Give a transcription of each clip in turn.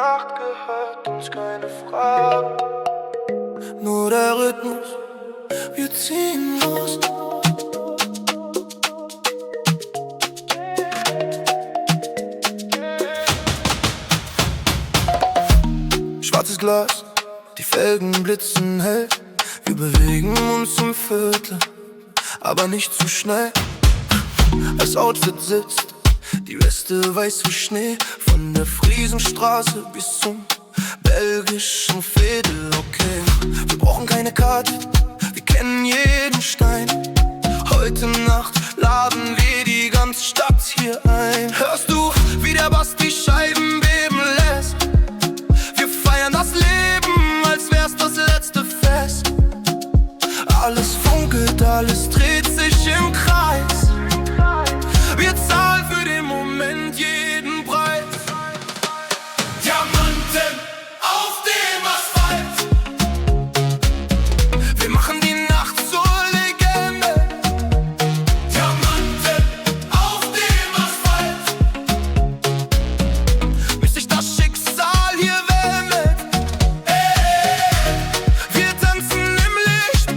Nacht gehört uns keine Fragen, nur der Rhythmus, wir ziehen los. Schwarzes Glas, die Felgen blitzen hell. Wir bewegen uns im Viertel, aber nicht zu schnell. Das Outfit sitzt, die Weste weiß wie Schnee. Von der Friesenstraße bis zum belgischen Veedel, okay. Wir brauchen keine Karte, wir kennen jeden Stein. Heute Nacht laden wir die ganze Stadt hier ein. Hörst du, wie der Bass die Scheiben beben lässt? Wir feiern das Leben, als wär's das letzte Fest. Alles funkelt, alles dreht sich im Kreis. Wir zahlen für den Moment jeden Preis. Diamanten auf dem Asphalt, wir machen die Nacht zur Legende. Diamanten auf dem Asphalt, bis sich das Schicksal hier wendet. Wir tanzen im Licht,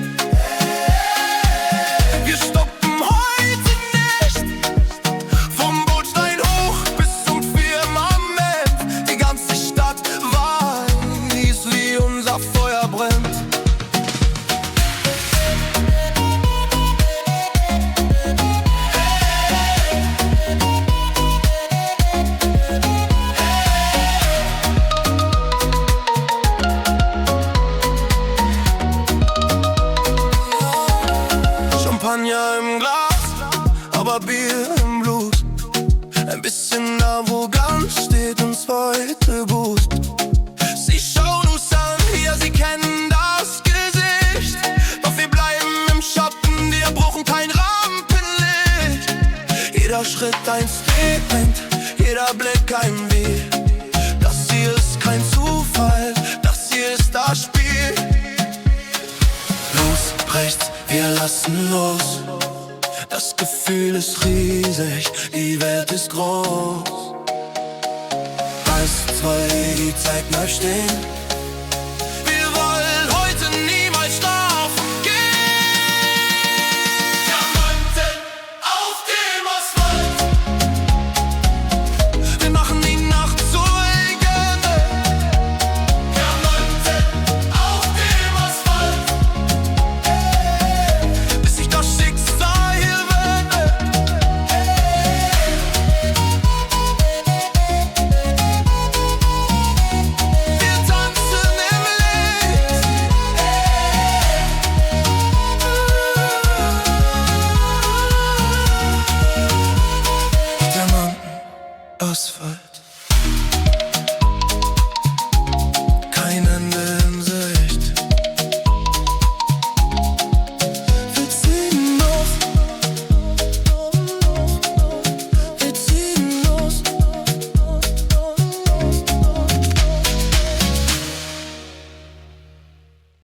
wir stoppen heute nicht. Vom Bordstein hoch bis zum Firmament, die ganze Stadt weiß, wie unser Feuer brennt. Champagner im Glas, aber Bier im Blut. Ein bisschen Arroganz steht uns heute Boost. Sie schauen uns an, ja, sie kennen das Gesicht. Doch wir bleiben im Schatten, wir brauchen kein Rampenlicht. Jeder Schritt ein Statement, jeder Blick ein Weh. Das hier ist kein Zufall, das hier ist das Spiel. Los, rechts, wir lassen los. Das Gefühl ist riesig, die Welt ist groß. 1, 2, die Zeit bleibt stehen.